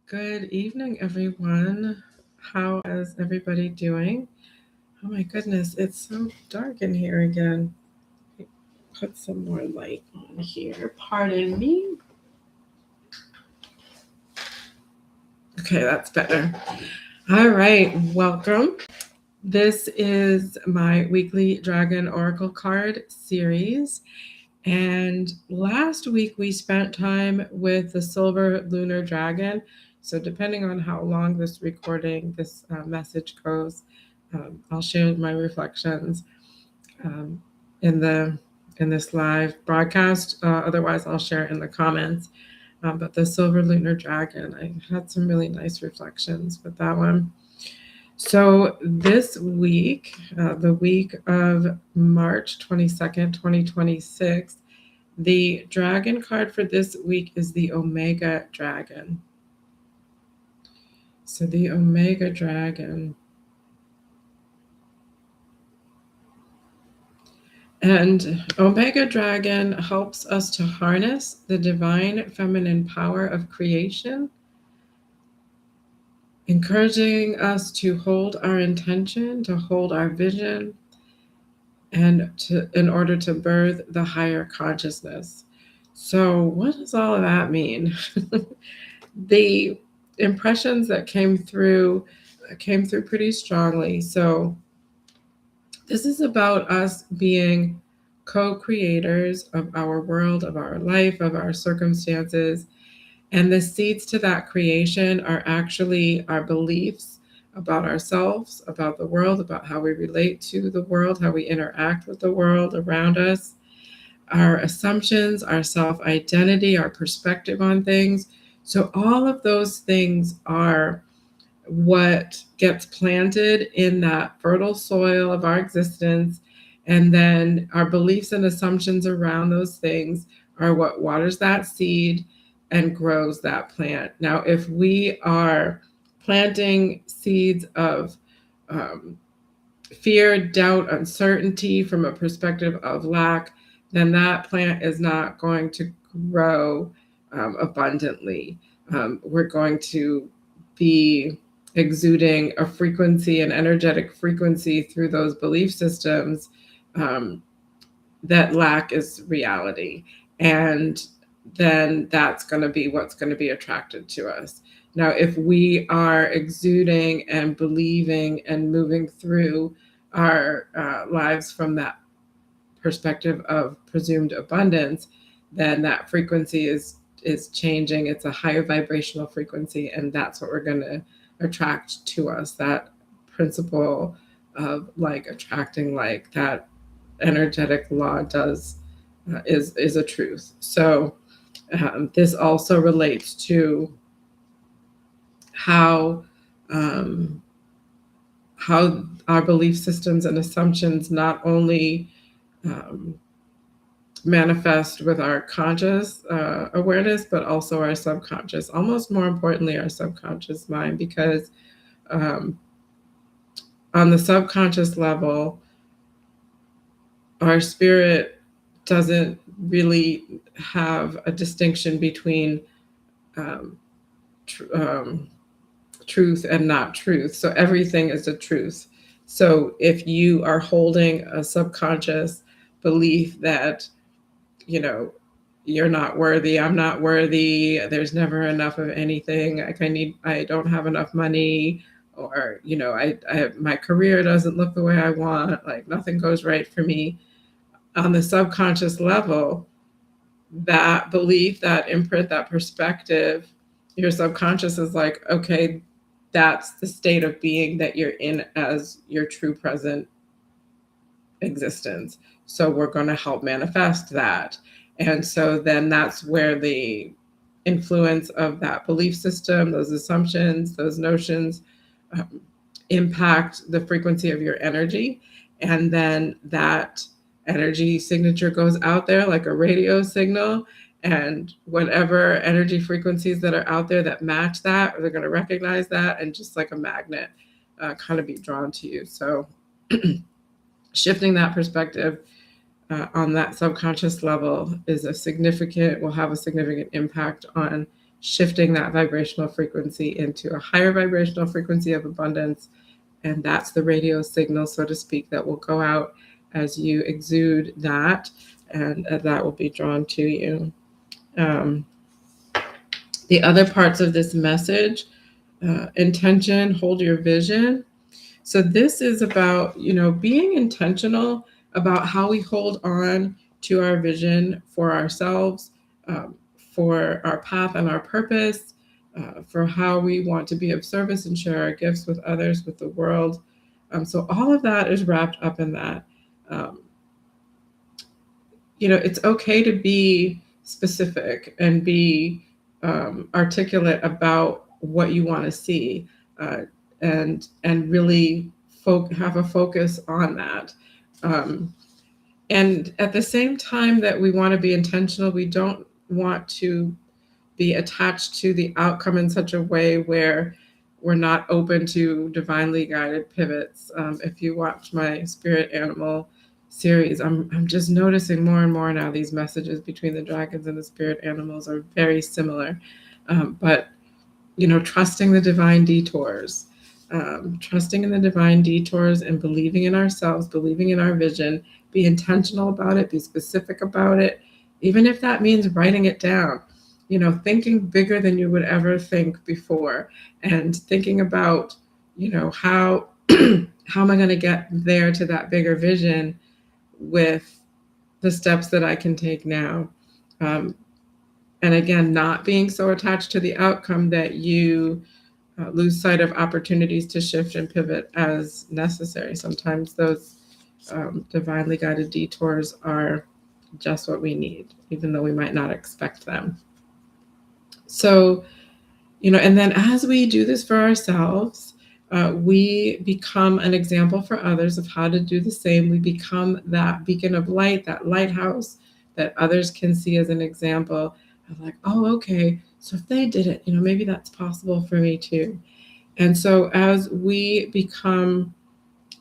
Good evening, everyone. How is everybody doing? Oh my goodness, it's so dark in here again. Put some more light on here. Pardon me. Okay, that's better. All right, welcome. This is my weekly Dragon Oracle card series. And last week we spent time with the Silver Lunar Dragon. So, depending on how long this recording, this message goes, I'll share my reflections um, in the in this live broadcast. Otherwise, I'll share it in the comments. But the Silver Lunar Dragon, I had some really nice reflections with that one. So this week, the week of March 22nd, 2026, the dragon card for this week is the Omega Dragon. So the Omega Dragon. And Omega Dragon helps us to harness the divine feminine power of creation, encouraging us to hold our intention, to hold our vision, and in order to birth the higher consciousness. So, what does all of that mean? The impressions that came through pretty strongly. So, this is about us being co-creators of our world, of our life, of our circumstances, and the seeds to that creation are actually our beliefs about ourselves, about the world, about how we relate to the world, how we interact with the world around us, our assumptions, our self identity, our perspective on things. So, all of those things are what gets planted in that fertile soil of our existence. And then our beliefs and assumptions around those things are what waters that seed and grows that plant. Now, if we are planting seeds of um, fear, doubt, uncertainty from a perspective of lack, then that plant is not going to grow abundantly. We're going to be exuding a frequency, an energetic frequency through those belief systems um, that lack is reality. And then that's going to be what's going to be attracted to us. Now, if we are exuding and believing and moving through our lives from that perspective of presumed abundance, then that frequency is changing. It's a higher vibrational frequency, and that's what we're going to attract to us. That principle of like attracting like, that energetic law does is a truth. So this also relates to how um, how our belief systems and assumptions not only um, manifest with our conscious awareness, but also our subconscious, almost more importantly, our subconscious mind, because um, on the subconscious level, our spirit doesn't really have a distinction between um, tr- um, truth and not truth. So everything is a truth. So if you are holding a subconscious belief that, you know, you're not worthy, I'm not worthy, there's never enough of anything, like I don't have enough money, or my career doesn't look the way I want, like nothing goes right for me. On the subconscious level, that belief, that imprint, that perspective, your subconscious is like, okay, that's the state of being that you're in as your true present existence. So we're going to help manifest that. And so then that's where the influence of that belief system, those assumptions, those notions um, impact the frequency of your energy. And then that energy signature goes out there like a radio signal. And whatever energy frequencies that are out there that match that, they're going to recognize that and just like a magnet kind of be drawn to you. So shifting that perspective on that subconscious level will have a significant impact on shifting that vibrational frequency into a higher vibrational frequency of abundance. And that's the radio signal, so to speak, that will go out as you exude that, and that will be drawn to you. The other parts of this message, intention, hold your vision. So this is about, being intentional about how we hold on to our vision for ourselves, for our path and our purpose, for how we want to be of service and share our gifts with others, with the world. So all of that is wrapped up in that. It's okay to be specific and be articulate about what you want to see, and really have a focus on that. And at the same time that we want to be intentional, we don't want to be attached to the outcome in such a way where we're not open to divinely guided pivots. If you watch my spirit animal series, I'm just noticing more and more now these messages between the dragons and the spirit animals are very similar. But trusting the divine detours, trusting in the divine detours and believing in ourselves, believing in our vision, be intentional about it, be specific about it, even if that means writing it down, thinking bigger than you would ever think before, and thinking about, how, how am I going to get there to that bigger vision with the steps that I can take now. And again, not being so attached to the outcome that you lose sight of opportunities to shift and pivot as necessary. Sometimes those divinely guided detours are just what we need, even though we might not expect them. So, and then as we do this for ourselves, we become an example for others of how to do the same. We become that beacon of light, that lighthouse that others can see as an example of like, oh, okay, so if they did it, maybe that's possible for me too. And so as we become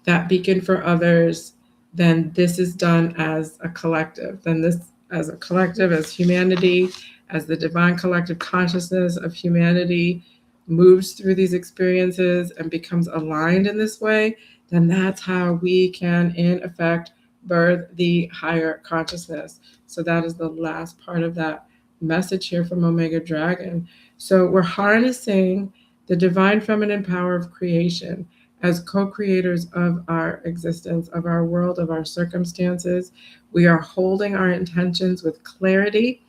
that beacon for others, then this is done as a collective. Then this, as a collective, as humanity, as the divine collective consciousness of humanity moves through these experiences and becomes aligned in this way, then that's how we can, in effect, birth the higher consciousness. So that is the last part of that message here from Omega Dragon. So we're harnessing the divine feminine power of creation as co-creators of our existence, of our world, of our circumstances. We are holding our intentions with clarity,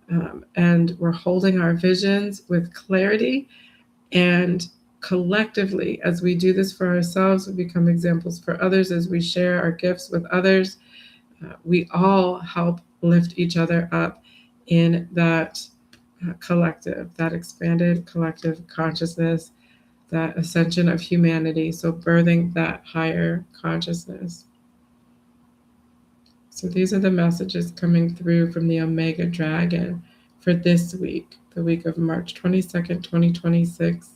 and we're holding our visions with clarity. And collectively, as we do this for ourselves, we become examples for others. As we share our gifts with others, we all help lift each other up in that collective, that expanded collective consciousness, that ascension of humanity. So birthing that higher consciousness. So these are the messages coming through from the Omega Dragon for this week, the week of March 22nd, 2026.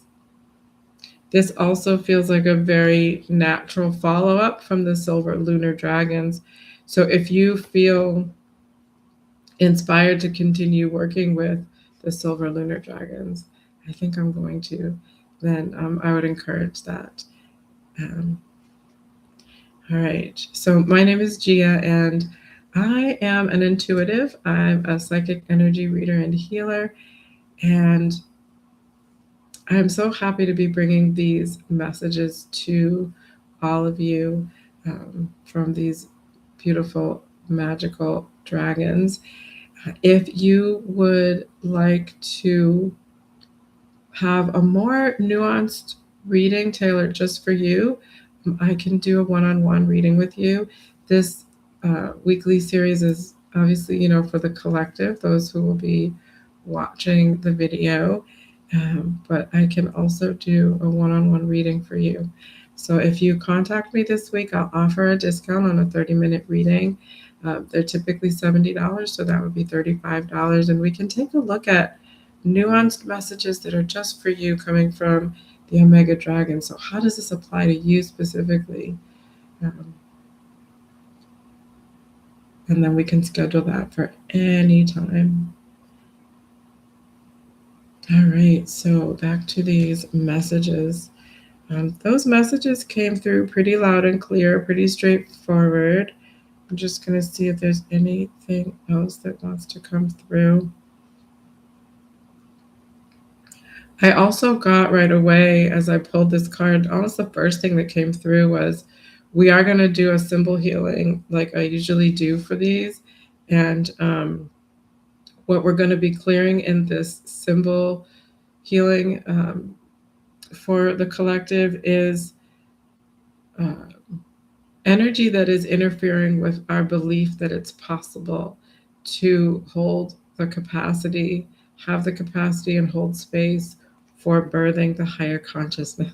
This also feels like a very natural follow-up from the Silver Lunar Dragons. So if you feel inspired to continue working with the Silver Lunar Dragons, I think I'm going to, then I would encourage that. All right. So my name is Gia, and I am an intuitive. I'm a psychic energy reader and healer, and I'm so happy to be bringing these messages to all of you from these beautiful, magical dragons. If you would like to have a more nuanced reading tailored just for you, I can do a one-on-one reading with you. This weekly series is obviously, for the collective, those who will be watching the video, but I can also do a one-on-one reading for you. So if you contact me this week, I'll offer a discount on a 30-minute reading. They're typically $70, so that would be $35, and we can take a look at nuanced messages that are just for you coming from the Omega Dragon. So how does this apply to you specifically? And then we can schedule that for any time. All right, so back to these messages. Those messages came through pretty loud and clear, pretty straightforward. I'm just going to see if there's anything else that wants to come through. I also got right away as I pulled this card, almost the first thing that came through was we are going to do a symbol healing like I usually do for these. And what we're going to be clearing in this symbol healing for the collective is uh, energy that is interfering with our belief that it's possible to hold the capacity, have the capacity, and hold space for birthing the higher consciousness.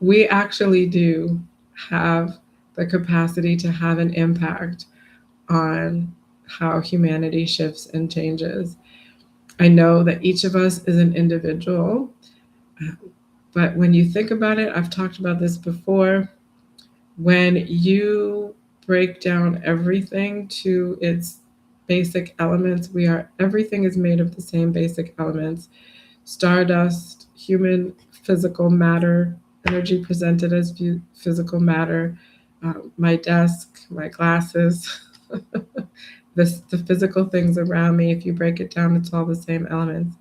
We actually do have the capacity to have an impact on how humanity shifts and changes. I know that each of us is an individual, but when you think about it, I've talked about this before. When you break down everything to its basic elements, everything is made of the same basic elements: stardust, human physical matter, energy presented as physical matter, my desk, my glasses, the physical things around me. If you break it down, it's all the same elements: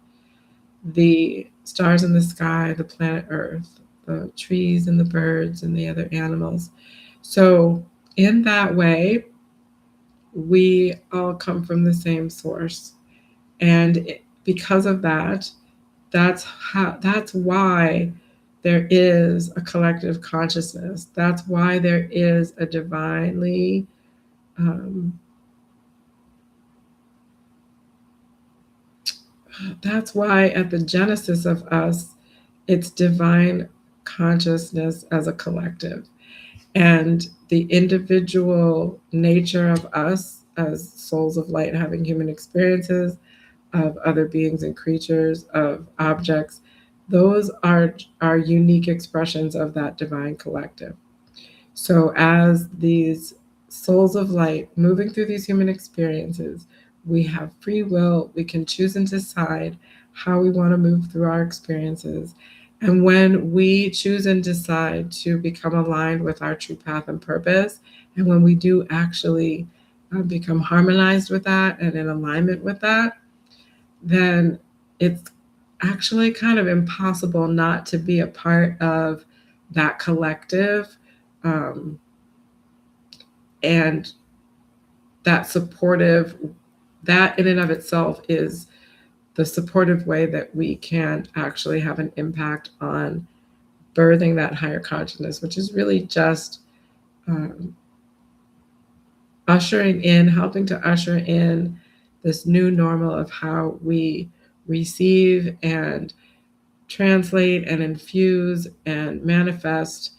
the stars in the sky, the planet Earth, the trees and the birds and the other animals. So, in that way, we all come from the same source. And because of that, that's why there is a collective consciousness. That's why there is a divinely that's why at the genesis of us, it's divine consciousness as a collective. And the individual nature of us as souls of light having human experiences, of other beings and creatures, of objects, those are unique expressions of that divine collective. So, as these souls of light moving through these human experiences, we have free will. We can choose and decide how we want to move through our experiences. And when we choose and decide to become aligned with our true path and purpose, and when we do actually become harmonized with that and in alignment with that, then it's actually kind of impossible not to be a part of that collective. Um, and that supportive, that in and of itself is the supportive way that we can actually have an impact on birthing that higher consciousness, which is really just um, helping to usher in this new normal of how we receive and translate and infuse and manifest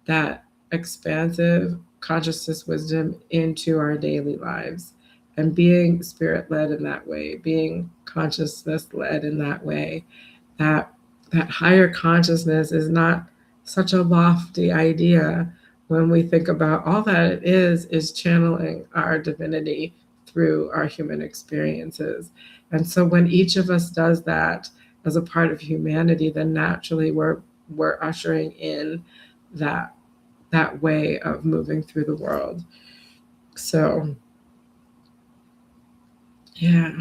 that expansive consciousness wisdom into our daily lives, and being spirit led in that way, being consciousness led in that way. that that higher consciousness is not such a lofty idea when we think about all that it is channeling our divinity through our human experiences. And so when each of us does that as a part of humanity, then naturally we're ushering in that way of moving through the world. So, yeah.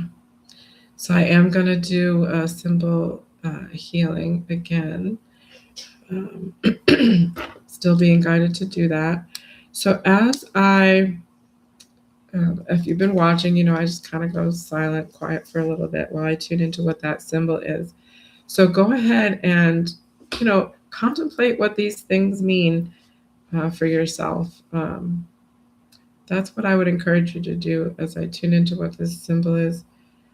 So I am going to do a symbol healing again. Um, Still being guided to do that. So if you've been watching, I just kind of go silent, quiet for a little bit while I tune into what that symbol is. So go ahead and, contemplate what these things mean for yourself. That's what I would encourage you to do as I tune into what this symbol is: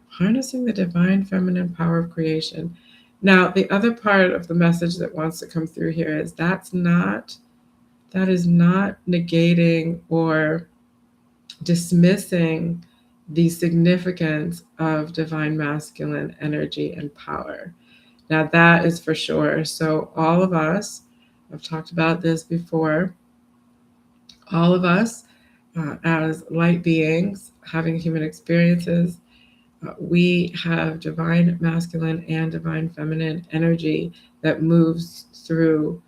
harnessing the divine feminine power of creation. Now, the other part of the message that wants to come through here is that is not negating or dismissing the significance of divine masculine energy and power. Now, that is for sure. So, all of us, I've talked about this before, all of us as light beings having human experiences, We have divine masculine and divine feminine energy that moves through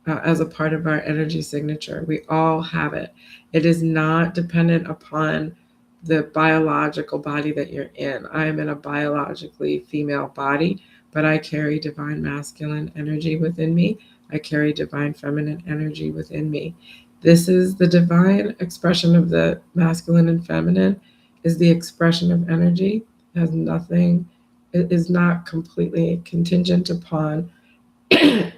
as a part of our energy signature. We all have it. It is not dependent upon the biological body that you're in. I am in a biologically female body, but I carry divine masculine energy within me. I carry divine feminine energy within me. This is the divine expression of the masculine and feminine, is the expression of energy. It has nothing, it is not completely contingent upon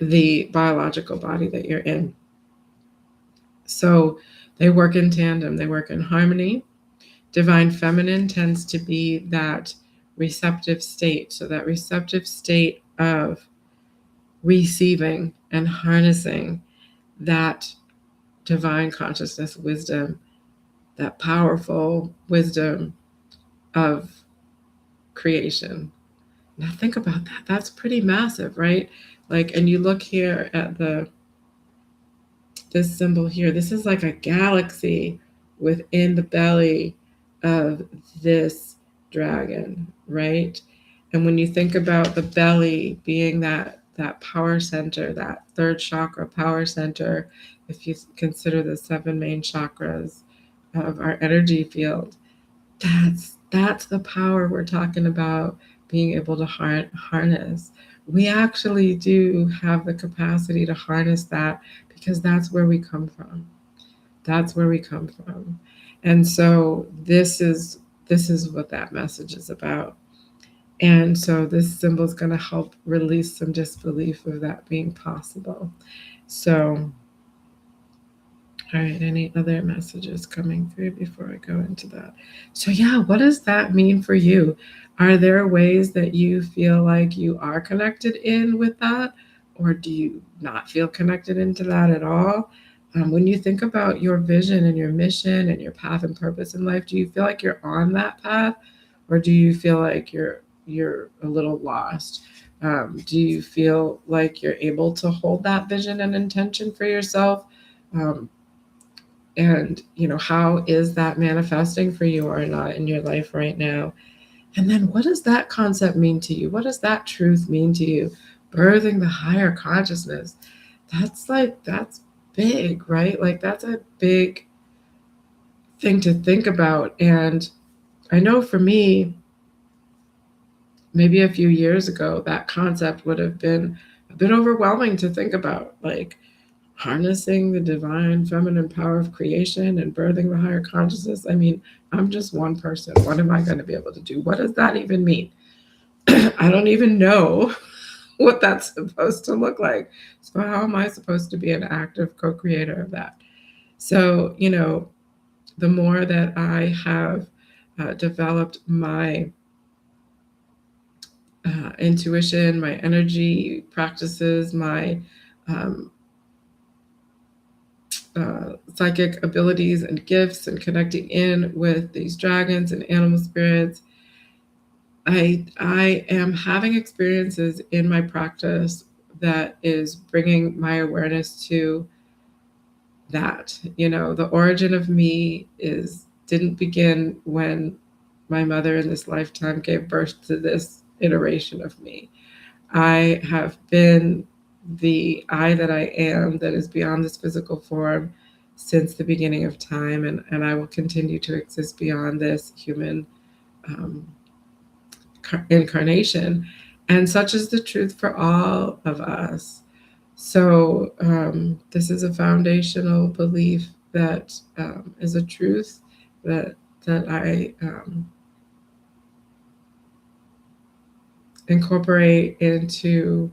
the biological body that you're in. So they work in tandem, they work in harmony. Divine feminine tends to be that receptive state. So that receptive state of receiving and harnessing that divine consciousness wisdom, that powerful wisdom of creation. Now think about that. That's pretty massive, right? Like, and you look here at this symbol here. This is like a galaxy within the belly of this dragon, right? And when you think about the belly being that power center, that third chakra power center, if you consider the 7 main chakras of our energy field, that's the power we're talking about being able to harness. We actually do have the capacity to harness that because that's where we come from. That's where we come from. And so this is what that message is about. And so this symbol is going to help release some disbelief of that being possible. So, all right, any other messages coming through before I go into that? So, yeah, what does that mean for you? Are there ways that you feel like you are connected in with that? Or do you not feel connected into that at all? When you think about your vision and your mission and your path and purpose in life, do you feel like you're on that path? Or do you feel like you're a little lost? Do you feel like you're able to hold that vision and intention for yourself? And how is that manifesting for you or not in your life right now? And then what does that concept mean to you? What does that truth mean to you? Birthing the higher consciousness. That's big, right? Like that's a big thing to think about. And I know for me, maybe a few years ago, that concept would have been a bit overwhelming to think about, like harnessing the divine feminine power of creation and birthing the higher consciousness. I mean, I'm just one person. What am I going to be able to do? What does that even mean? I don't even know what that's supposed to look like. So how am I supposed to be an active co-creator of that? So, the more that I have developed my intuition, my energy practices, my psychic abilities and gifts, and connecting in with these dragons and animal spirits, I am having experiences in my practice that is bringing my awareness to that. The origin of me didn't begin when my mother in this lifetime gave birth to this iteration of me. I have been the I that I am, that is beyond this physical form, since the beginning of time, and I will continue to exist beyond this human incarnation. And such is the truth for all of us. So this is a foundational belief that is a truth that I incorporate into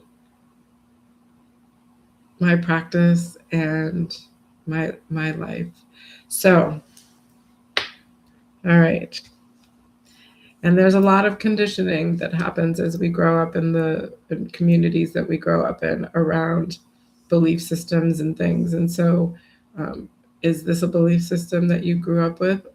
my practice and my life. So, all right. And there's a lot of conditioning that happens as we grow up in the communities that we grow up in around belief systems and things. And so, is this a belief system that you grew up with,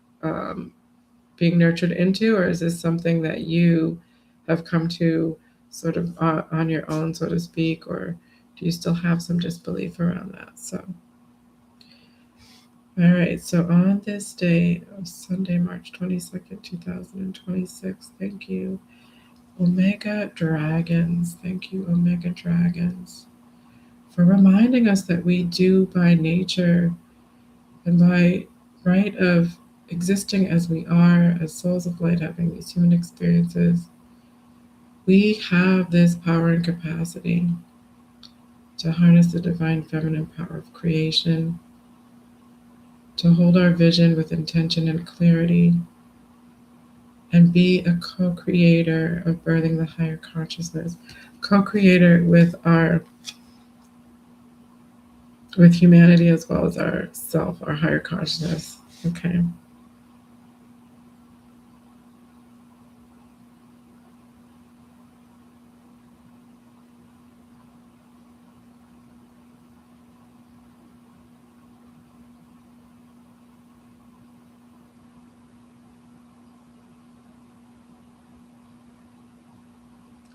being nurtured into, or is this something that you have come to sort of on your own, so to speak, or do you still have some disbelief around that? So, All right, so on this day, Sunday, March 22nd, 2026, thank you, Omega Dragons. Thank you, Omega Dragons, for reminding us that we do by nature and by right of existing as we are, as souls of light having these human experiences, we have this power and capacity to harness the divine feminine power of creation, to hold our vision with intention and clarity, and be a co-creator of birthing the higher consciousness, co-creator with humanity as well as our self, our higher consciousness. Okay.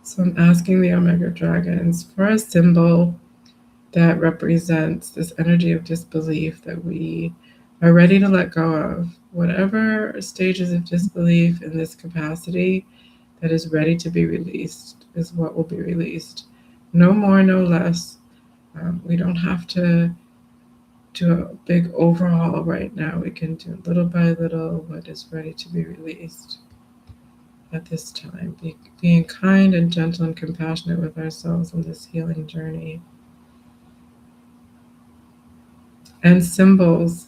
So I'm asking the Omega Dragons for a symbol that represents this energy of disbelief that we are ready to let go of. Whatever stages of disbelief in this capacity that is ready to be released is what will be released. No more, no less. We don't have to do a big overhaul right now. We can do little by little what is ready to be released at this time. Being kind and gentle and compassionate with ourselves in this healing journey. And symbols.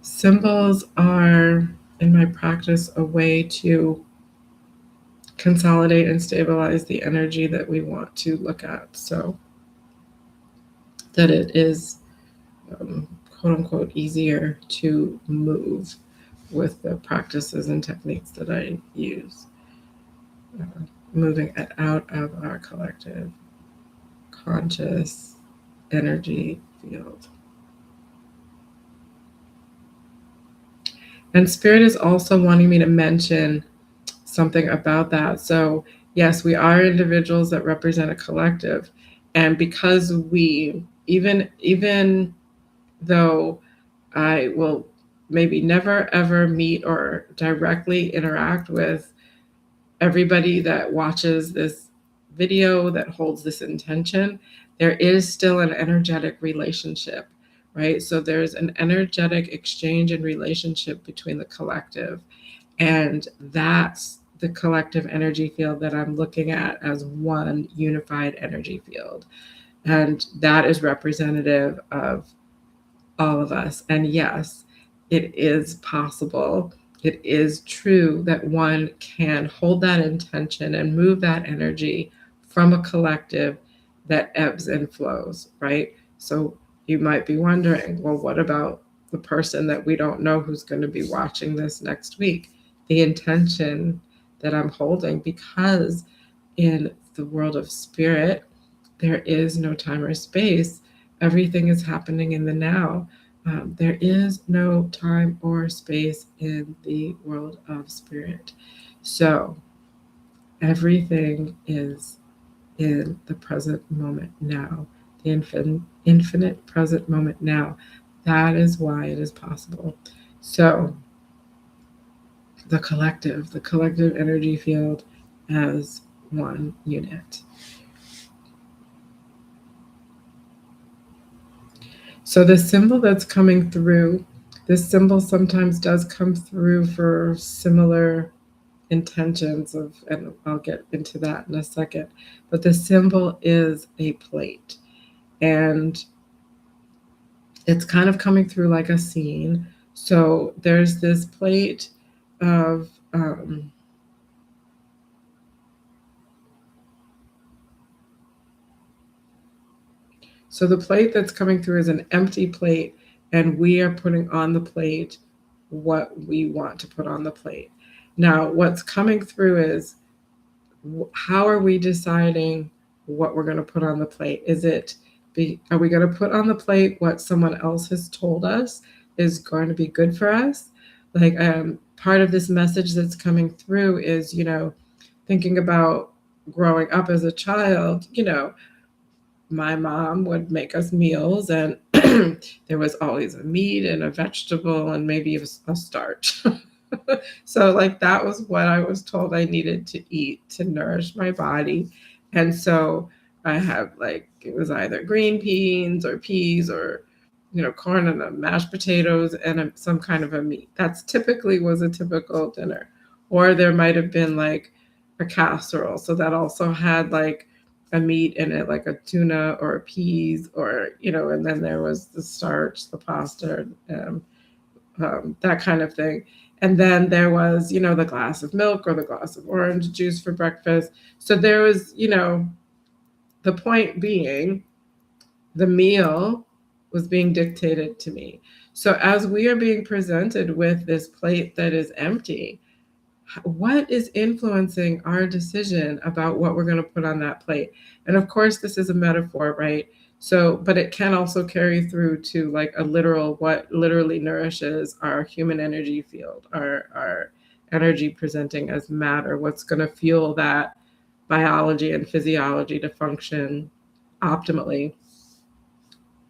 Symbols are, in my practice, a way to consolidate and stabilize the energy that we want to look at, so that it is quote unquote easier to move with the practices and techniques that I use, moving it out of our collective conscious energy field. And Spirit is also wanting me to mention something about that. So, yes, we are individuals that represent a collective. And because we, even though I will maybe never ever meet or directly interact with everybody that watches this video that holds this intention, there is still an energetic relationship, right? So there's an energetic exchange and relationship between the collective. And that's the collective energy field that I'm looking at as one unified energy field. And that is representative of all of us. And yes, it is possible. It is true that one can hold that intention and move that energy from a collective that ebbs and flows, right? So you might be wondering, well, what about the person that we don't know who's going to be watching this next week? The intention that I'm holding, because in the world of spirit, there is no time or space. Everything is happening in the now. There is no time or space in the world of spirit. So everything is in the present moment now, the infinite present moment now. That is why it is possible. So the collective energy field as one unit. So the symbol that's coming through, this symbol sometimes does come through for similar intentions of, and I'll get into that in a second, but the symbol is a plate. And it's kind of coming through like a scene. So there's this plate of so the plate that's coming through is an empty plate, and we are putting on the plate what we want to put on the plate. Now, what's coming through is, how are we deciding what we're going to put on the plate? Are we going to put on the plate what someone else has told us is going to be good for us? Like, part of this message that's coming through is, thinking about growing up as a child, my mom would make us meals, and there was always a meat and a vegetable and maybe a starch. So like that was what I was told I needed to eat to nourish my body. And so I have like, it was either green beans or peas or, corn and mashed potatoes and some kind of a meat. That's typically was a typical dinner. Or there might have been like a casserole. So that also had like a meat in it, like a tuna or a peas, or, and then there was the starch, the pasta, that kind of thing. And then there was, the glass of milk or the glass of orange juice for breakfast. So there was, the point being, the meal was being dictated to me. So as we are being presented with this plate that is empty, what is influencing our decision about what we're going to put on that plate? And of course, this is a metaphor, right? So, but it can also carry through to like a literal, what literally nourishes our human energy field, our energy presenting as matter, what's going to fuel that biology and physiology to function optimally.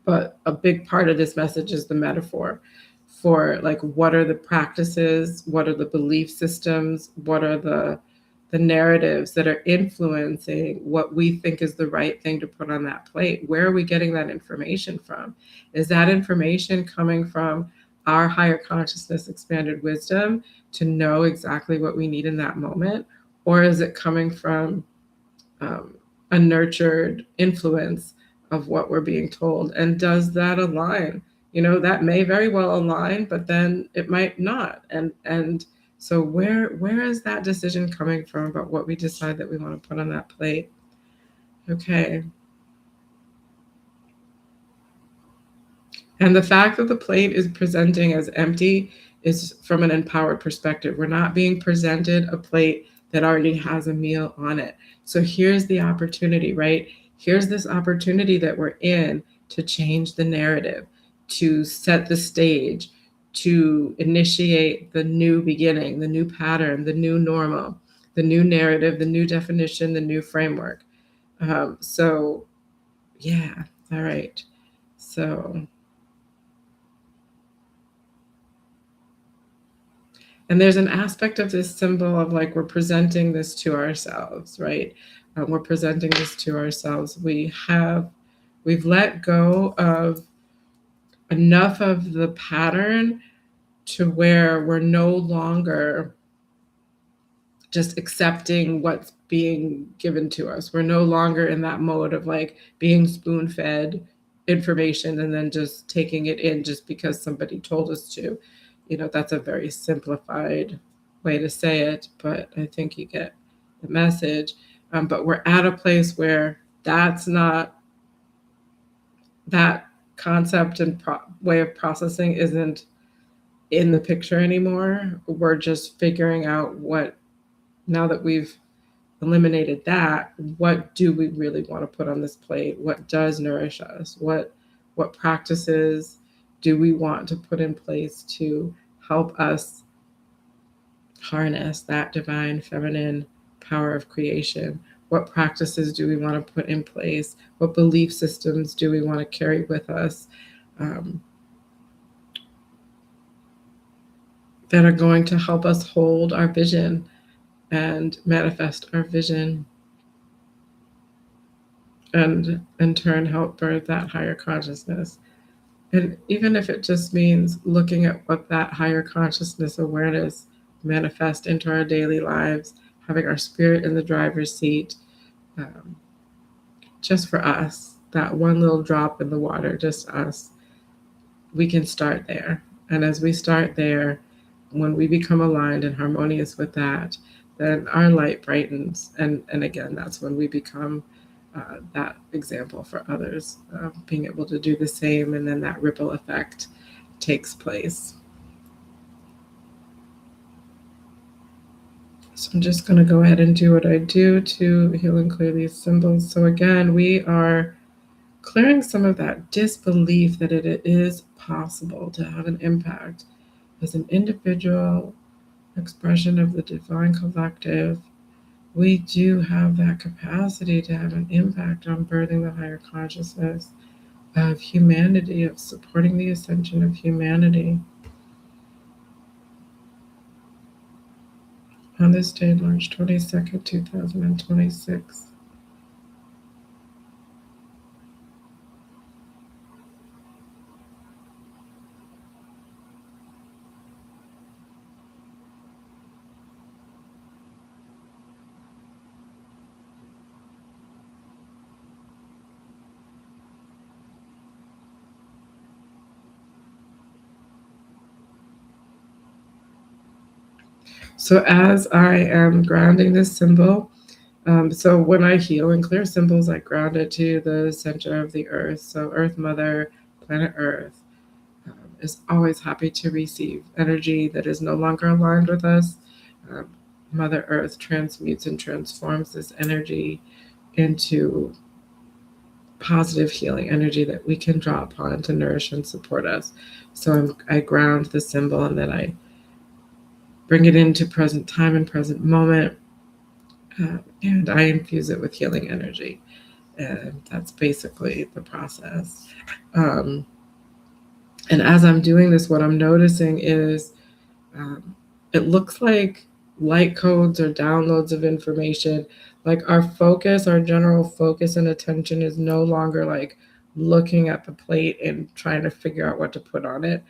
But a big part of this message is the metaphor for like, what are the practices, what are the belief systems, what are the narratives that are influencing what we think is the right thing to put on that plate. Where are we getting that information from? Is that information coming from our higher consciousness, expanded wisdom to know exactly what we need in that moment? Or is it coming from a nurtured influence of what we're being told? And does that align? That may very well align, but then it might not. And so where is that decision coming from about what we decide that we want to put on that plate? Okay. And the fact that the plate is presenting as empty is from an empowered perspective. We're not being presented a plate that already has a meal on it. So here's the opportunity, right? Here's this opportunity that we're in to change the narrative, to set the stage, to initiate the new beginning, the new pattern, the new normal, the new narrative, the new definition, the new framework. So, yeah, all right. So, and there's an aspect of this symbol of like, we're presenting this to ourselves, right? We're presenting this to ourselves. We've let go of enough of the pattern to where we're no longer just accepting what's being given to us. We're no longer in that mode of like being spoon fed information and then just taking it in just because somebody told us to. That's a very simplified way to say it, but I think you get the message. But we're at a place where that's not, that concept and way of processing isn't in the picture anymore. We're just figuring out what, now that we've eliminated that, what do we really want to put on this plate? What does nourish us? What practices do we want to put in place to help us harness that divine feminine power of creation? What practices do we want to put in place? What belief systems do we want to carry with us that are going to help us hold our vision and manifest our vision, and in turn help birth that higher consciousness? And even if it just means looking at what that higher consciousness awareness manifest into our daily lives, having our spirit in the driver's seat, um, just for us, that one little drop in the water, just us, we can start there. And as we start there, when we become aligned and harmonious with that, then our light brightens. And again, that's when we become that example for others, being able to do the same, and then that ripple effect takes place. So I'm just going to go ahead and do what I do to heal and clear these symbols. So again, we are clearing some of that disbelief that it is possible to have an impact as an individual expression of the divine collective, we do have that capacity to have an impact on birthing the higher consciousness of humanity, of supporting the ascension of humanity. On this day, March 22nd, 2026. So as I am grounding this symbol, so when I heal and clear symbols, I ground it to the center of the earth. So Earth Mother, planet Earth, is always happy to receive energy that is no longer aligned with us. Um, Mother Earth transmutes and transforms this energy into positive healing energy that we can draw upon to nourish and support us. So I ground the symbol and then I bring it into present time and present moment, and I infuse it with healing energy. And that's basically the process. Um, and as I'm doing this, what I'm noticing is um, it looks like light codes or downloads of information. Like our focus, our general focus and attention is no longer like looking at the plate and trying to figure out what to put on it,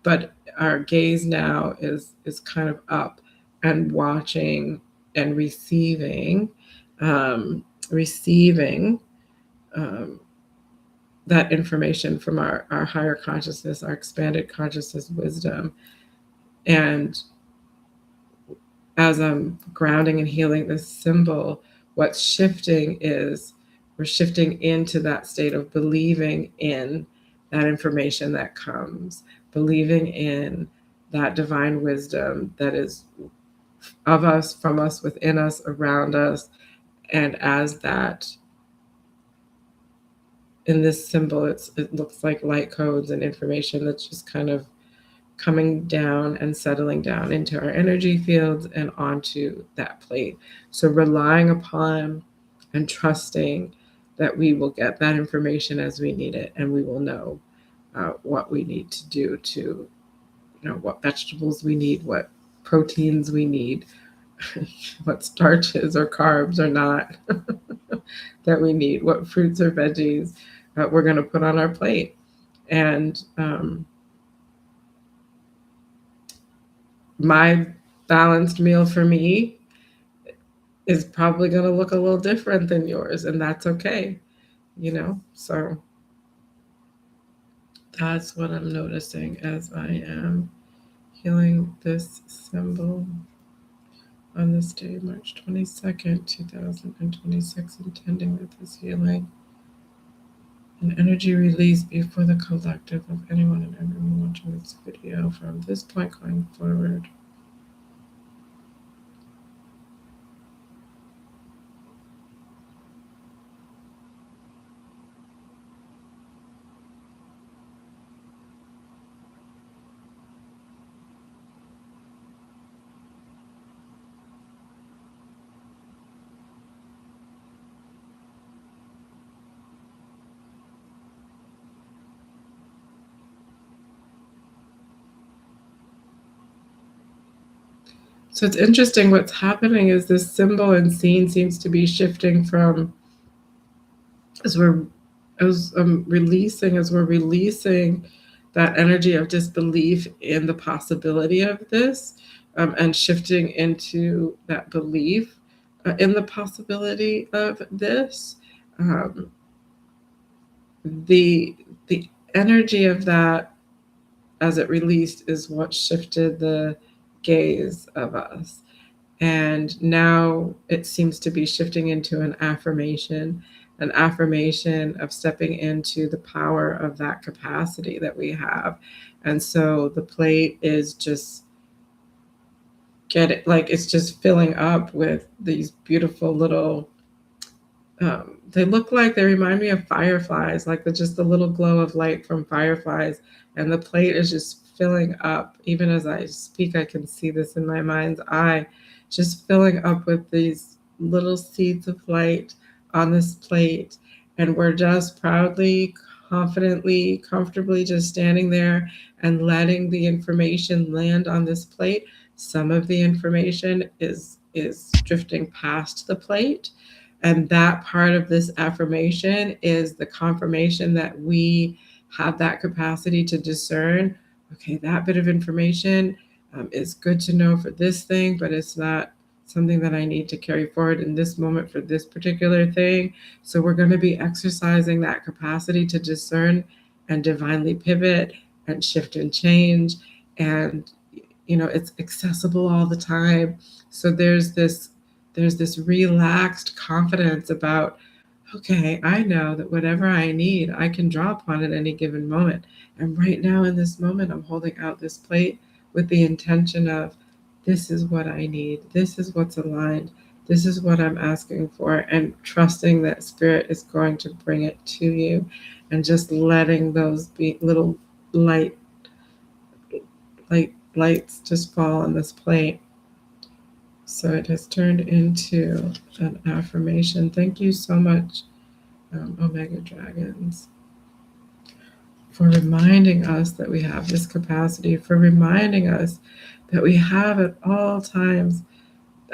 but our gaze now is kind of up and watching and receiving um, that information from our higher consciousness, our expanded consciousness wisdom. And as I'm grounding and healing this symbol, what's shifting is we're shifting into that state of believing in that information that comes, believing in that divine wisdom that is of us, from us, within us, around us. And as that, in this symbol, it looks like light codes and information that's just kind of coming down and settling down into our energy fields and onto that plate. So relying upon and trusting that we will get that information as we need it, and we will know what we need to do to, what vegetables we need, what proteins we need, what starches or carbs or not that we need, what fruits or veggies we're going to put on our plate. And my balanced meal for me is probably going to look a little different than yours, and that's okay, So that's what I'm noticing as I am healing this symbol on this day, March 22nd, 2026, intending that this healing and energy release be for the collective of anyone and everyone watching this video from this point going forward. So it's interesting what's happening is this symbol and scene seems to be shifting from as we're releasing that energy of disbelief in the possibility of this, and shifting into that belief in the possibility of this. Um, the the energy of that as it released is what shifted the gaze of us. And now it seems to be shifting into an affirmation of stepping into the power of that capacity that we have. And so the plate is just it's just filling up with these beautiful little, they look like, they remind me of fireflies, like just the little glow of light from fireflies. And the plate is just filling up. Even as I speak, I can see this in my mind's eye, just filling up with these little seeds of light on this plate, and we're just proudly, confidently, comfortably just standing there and letting the information land on this plate. Some of the information is drifting past the plate, and that part of this affirmation is the confirmation that we have that capacity to discern, okay, that bit of information is good to know for this thing, but it's not something that I need to carry forward in this moment for this particular thing. So we're going to be exercising that capacity to discern and divinely pivot and shift and change. And, it's accessible all the time. So there's this relaxed confidence about, okay, I know that whatever I need, I can draw upon at any given moment. And right now in this moment, I'm holding out this plate with the intention of, this is what I need. This is what's aligned. This is what I'm asking for, and trusting that Spirit is going to bring it to you, and just letting those be little lights just fall on this plate. So it has turned into an affirmation. Thank you so much, Omega Dragons, for reminding us that we have this capacity, for reminding us that we have at all times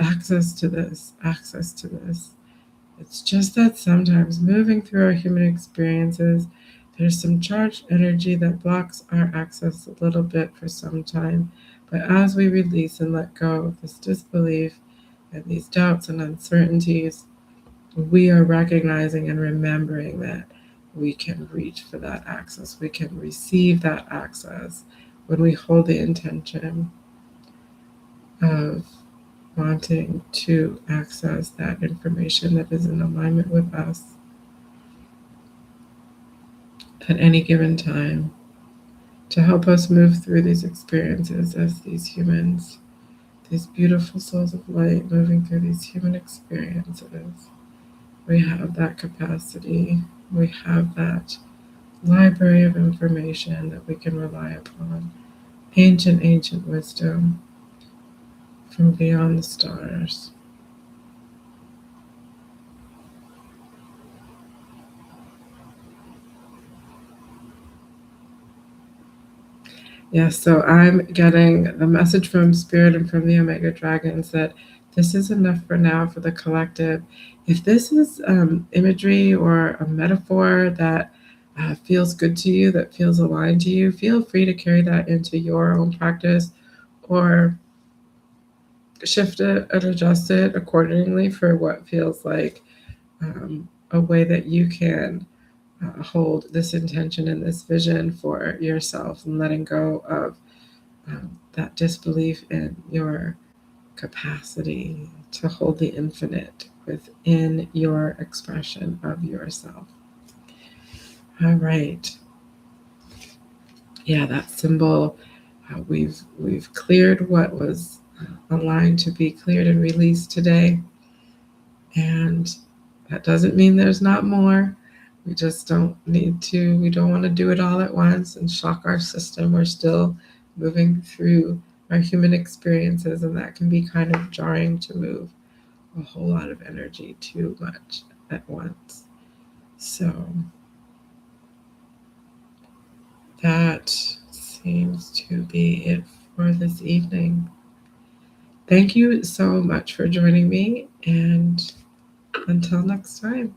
access to this. It's just that sometimes moving through our human experiences, there's some charged energy that blocks our access a little bit for some time. But as we release and let go of this disbelief and these doubts and uncertainties, we are recognizing and remembering that we can reach for that access. We can receive that access when we hold the intention of wanting to access that information that is in alignment with us at any given time, to help us move through these experiences as these humans, these beautiful souls of light moving through these human experiences. We have that capacity. We have that library of information that we can rely upon. Ancient wisdom from beyond the stars. Yes, so I'm getting the message from Spirit and from the Omega Dragons that this is enough for now for the collective. If this is imagery or a metaphor that feels good to you, that feels aligned to you, feel free to carry that into your own practice, or shift it and adjust it accordingly for what feels like a way that you can hold this intention and this vision for yourself, and letting go of that disbelief in your capacity to hold the infinite within your expression of yourself. All right. Yeah, that symbol, we've cleared what was aligned to be cleared and released today. And that doesn't mean there's not more. We just don't we don't want to do it all at once and shock our system. We're still moving through our human experiences, and that can be kind of jarring to move a whole lot of energy too much at once. So that seems to be it for this evening. Thank you so much for joining me, and until next time.